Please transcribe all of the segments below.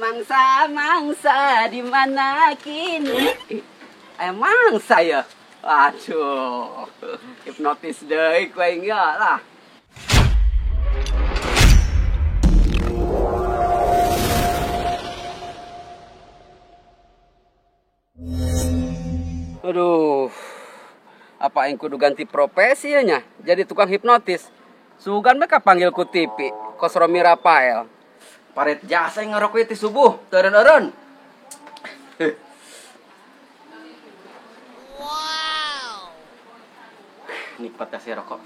Mangsa di mana kini? Mangsa ya. Aduh, hipnotis deh, kue enggak lah. Aduh, apa yang kudu ganti profesi ya nya? Jadi tukang hipnotis. Sugan mereka panggil ku TV, Kosromi Rafael. Paret jasa yang ngerokok itu subuh, turun-turun. Wow. Nikmat kasih rokok.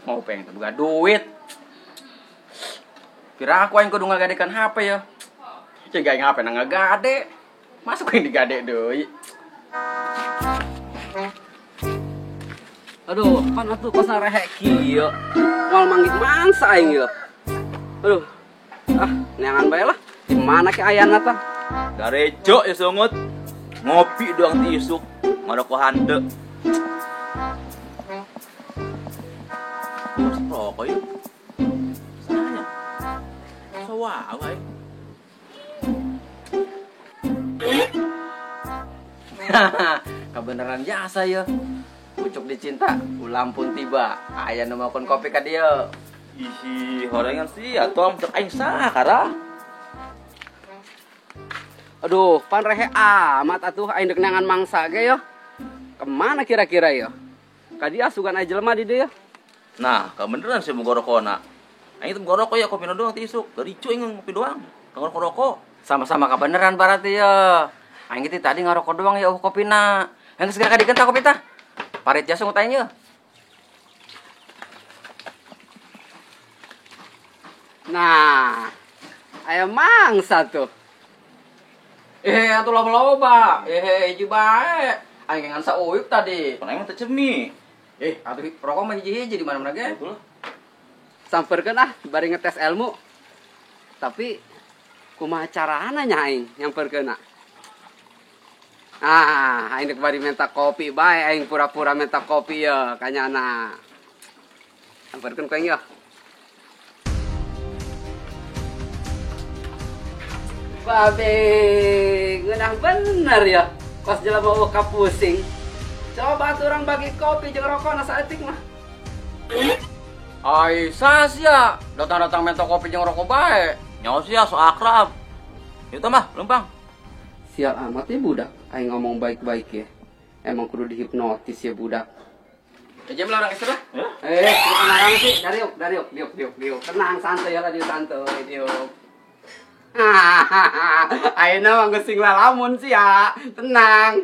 Mau pengen buka duit. Kira aku yang kudu ngagadekan HP ya. Cek gak ngapain ngagade. Masuk yang digade deui. Aduh, pan atuh kosna rehek kieu. Moal manggih mangsa aing ieu. Aduh. Neangan bae lah. Di mana ke ayana tah? Garejo ya sungut. Ngopi doang ti isuk. Ngaroko hande. Mas rokok yuk. Sana. Sawa wae. Kebenaran jasa ya. Pucuk dicinta, ulam pun tiba. Aya nu makan kopi ka dieu. Ih, horengan sih atuh am cek aing sakara. Aduh, pan rehe amat atuh aing deuk neangan mangsa ge yo. Kemana kira-kira yo? Ka dia sugan aya jelema di dieu. Nah, kebenaran sih mau rokona. Aing teh rokok ya kopi doang ti isuk. Garicu aing ngopi doang. Ngorok rokok. Sama-sama kebenaran berarti ya. Aing teh tadi ngarokok doang ya kopina. Yang segera kadikeun tah kopi tah. Parit jasa ngutang ye. Nah, aya mangsa tuh. Atuh loba-loba. Hiji bae. Aing ngan sauyuk tadi. Aing teh cemi. Atuh rokok mah hiji-hiji di mana-mana ge. Betul. Samperkeun bari ngetes ilmu. Tapi kumaha carana nya aing nyamperkeun. Aing dek bari minta kopi bae, aing pura-pura minta kopi ya kanyana. Samperkeun ka ya. Babe, ngeunah bener ya. Pas jelema eueuh pusing. Coba atuh urang bagi kopi jeung rokona saeutik mah. Ai sasia, datang-datang minta kopi jeung rokok bae. Nyawa sih so akrab. Itu mah, lempang. Sial amat ya budak, aing ngomong baik-baik ya. Emang kudu dihipnotis ya budak. Jam lah orang istirahat. Tenang sih, diuk. Tenang, santai ya lah, diuk. Ayeuna mah geus sing lalamun sih ya. Tenang.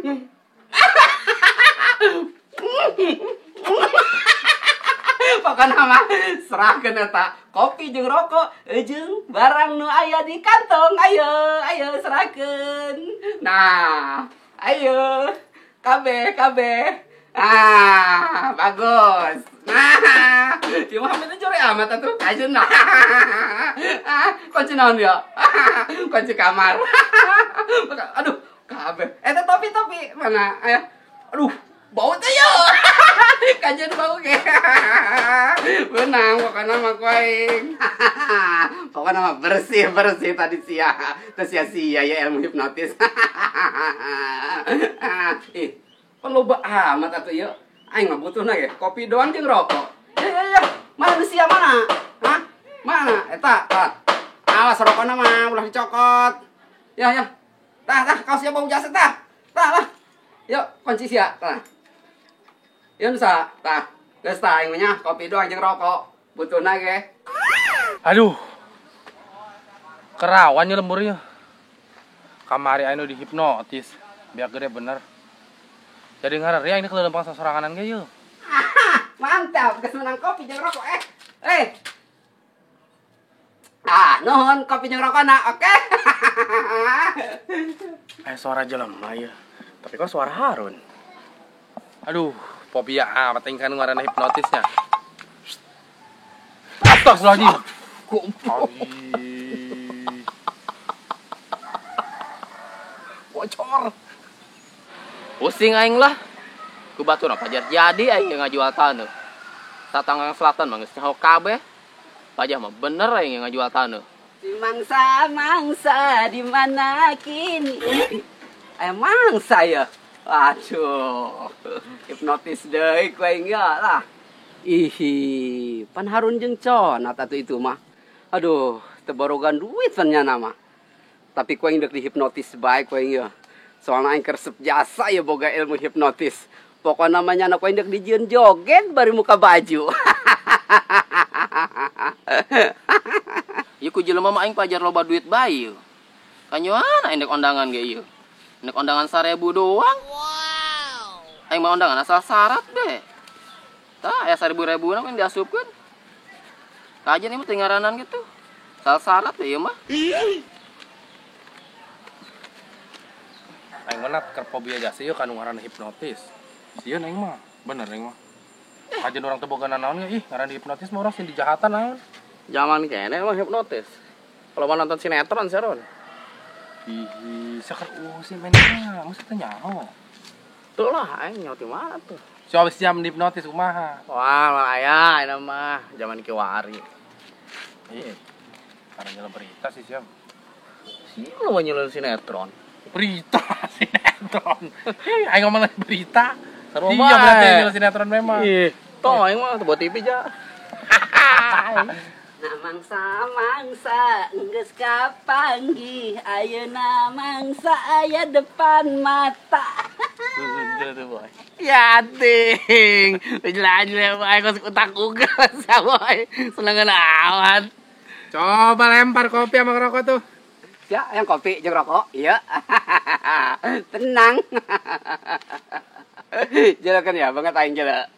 Pokokna mah serahkeun eta kopi jeung rokok jeung barang nu aya di kantong. Ayo serahkeun. Nah, ayo kabeh. Bagus. Nah, cuma hamil jore amat atuh kajeun. Kunci naon ya? Kunci kamar. Aduh, kabeh. Eta topi mana? Aya. Aduh, bau teh ya. Kajeun bau ge. Beunang pokona mah kuaing. Pokona mah bersih tadi sia. Teu sia-sia ya ilmu hipnotis. Kok loba amat atuh ieu. Aing mah butuhna ge kopi doang jeung rokok. Ya. Mana nu sia mana? Hah? Mana? Eta, tah. Awas rokona mah ulah dicokot. Ya. Tah, kaos bau jasa tah. Tah. Yuk, kunci sia, tah. Yun sa, tah. Geus tah aing nya kopi doang jeung rokok. Butuhna ge. Aduh. Kerawan nya lemburnya. Kamari anu dihipnotis. Biar gede bener. Jadi ngarerea ini kalau lempang sasoranganan ge yeuh. Mantap, geus menang kopi jeung rokok nuhun kopi jeung rokona, oke? Suara jelema ya. Tapi kok suara Harun? Aduh, fobia amat ingkan ngaranna hipnotisnya. Astagfirullahaladzim. Bocor. Pusing aing lah. Ku batur pajar jadi aing ngajual taneuh. Tatanggang selatan mah geus nyaho kabeh. Pajah mah bener aing ngajual taneuh. Si mangsa di mana kini? Emang saya. Aduh. Hipnotis deui ku aing lah. Ih, pan harun jeung conat atuh itu mah. Aduh, teu borogan duit ternyata mah. Tapi ku aing deuk dihipnotis bae ku aing ya. Soalna aing keresep jasa ya boga ilmu hipnotis. Pokoknya namanya anak aing deuk dijieun joget bari muka baju. Ieu ku jelema mah aing pajar loba duit bae ieu. Kanyoan aing dek ondangan ge ieu. Dek ondangan 1000 doang. Wow. Aing mah ondangan asal syarat deh. Tah aya 1000 na kan diasupkeun. Kajian ieu mah teu ngaranan gitu. Asal syarat deh ieu mah. Aing mana keur fobia jasa ieu kanu ngaranna hipnotis. Sieun aing mah, bener aing mah. Kajian orang teu boga nanaon ge, ih ngaranna hipnotis mah orang sing dijahatan naon. Zaman kene emang hipnotis. Kalau mau nonton sinetron seron. Ih, sakar sih mainnya, mesti teu nyaho. Tuh lah aing nyaho di mana tuh. Coba siam hipnotis kumaha. Wah, malaya ini mah zaman kiwari. Iya. Karena nyala berita sih siam. Siapa lu nyelun sinetron? Berita sinetron. Aing ngomong lagi berita. Seru Iya banget. berarti nyala sinetron memang. Ih, toh aing mah buat TV aja. Nah mangsa geus kapanggih ayeuna mangsa aya depan mata. Ya ting, jelas-jelas boy kos utak ugas boy. Senengan amat. Coba lempar kopi sama rokok tuh. Ya, yang kopi jeung rokok. Iya. Tenang. Jelakan ya, banget aing jela.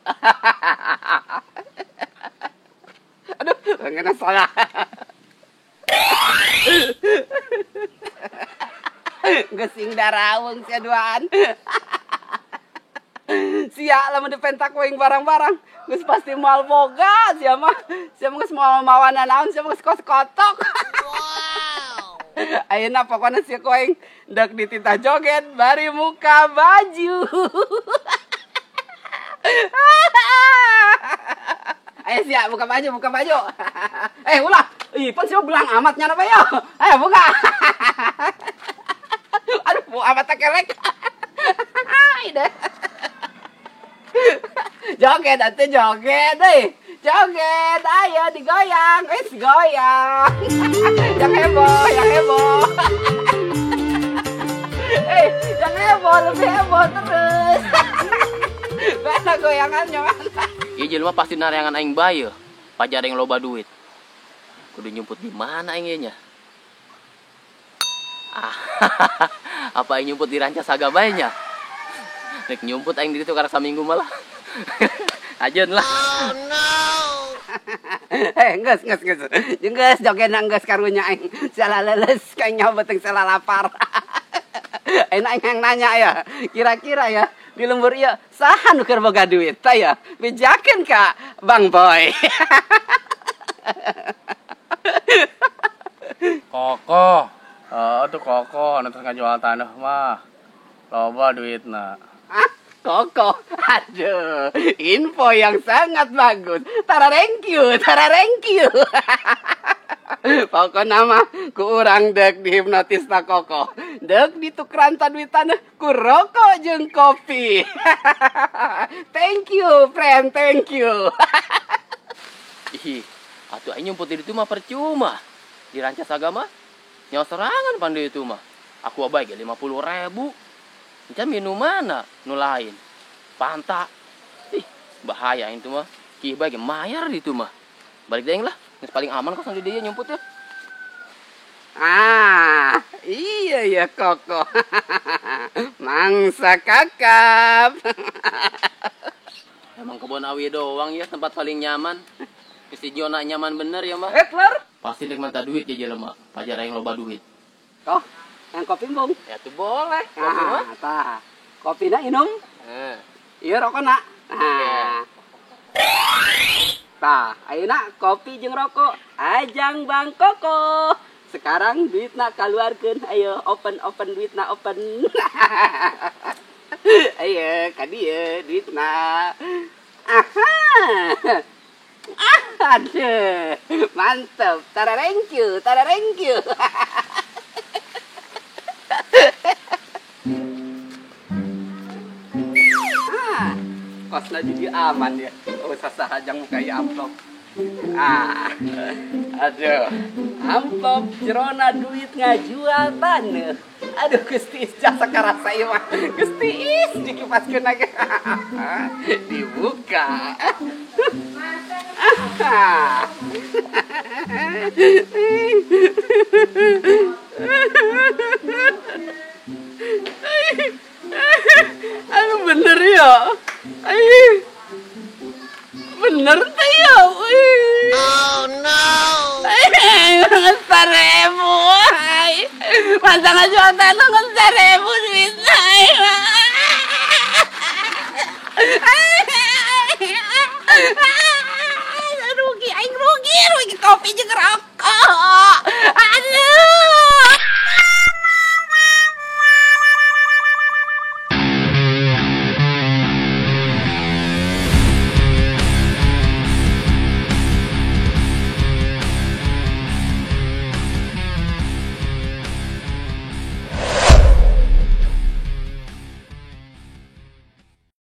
Aduh, enggak salah. Gesing darawung sia duaan. Sia lamun dipentak wing barang-barang, geus pasti moal boga sia mah. Sia mah geus moal mawana naon, sia mah geus kos kotok. Wow. Ayeuna pokona sia koeng dak dititah joget bari muka baju. Ayo siap buka baju. Ulah. Ih, pun sih belang amat nyana ya. Ayo buka. Aduh, bu amat kelek. Ide. Joget atuh joget euy. Joget, ayo digoyang. Goyang. Yang heboh. Yang heboh, lebih heboh terus. Mana goyangannya, mana? Ieu jelema pasti nareangan aing bae. Pajar yang loba duit. Kudu nyumput di mana aing nya? Apa aing nyumput di Ranca Saga bae nya? Nek nyumput aing di ditu karek saminggu malah. Ajeun lah. Oh no. Geus. Geus jogetna geus karunya aing. Salah leles kaing nyaho beuteung salah lapar. Enak yang nanya ya. Kira-kira ya di lembur ieu saha nu keur boga duit tah ya? Bejakeun ka Bang Boy. Koko. Oh, tuh koko nu ngajual tanah mah. Loba duitna. Hah? Koko. Aduh, info yang sangat bagus. Tara thank you. Pokoknya mah ku urang dek dihipnotis na koko. Dek ditukran duitan ku rokok jeung kopi. Thank you, friend. Thank you. Ih, atuh aing nyumput di ditu mah percuma. Di Ranca Saga mah nyawa serangan pan di ditu mah. Aku bae ge 50.000. Encan minumana nu lain. Panta. Ih, bahaya itu mah. Ki bae ge mayar di ditu mah. Balik deeng lah. Geus paling aman kos di dieu nyumput ya. Iya koko. Mangsa kakap. Emang kebun awi doang ya tempat paling nyaman. Si Jona nyaman bener ya mah. Hitler. Pasti nek mata duit ya jelema. Pajar yang loba duit. Oh, yang kopi bung. Ya tuh boleh. Kopi mah. Tah. Kopina inum. Iya rokokna. Tah, ayeuna kopi jeung rokok ajang Bang Koko. Sekarang duitna kaluarkeun. Ayo open duitna open. Ayo ka dieu duitna. Aha. Aduh, mantap. Tararengkyu, tararengkyu. Kosnya jadi aman ya. Usah sahajang mukai amplop. Aduh, amplop jerona duit ngajual tanah. Aduh, Gusti Is jasa karasa ieu mah. Gusti Is dikipaskeun lagi. Dibuka. Aduh, bener ya. Bener tuh ya. Oh no. 1.000. Masa ngajual tanah 1.000 duit saya. Rugi, aing rugi kopi jeung rokok.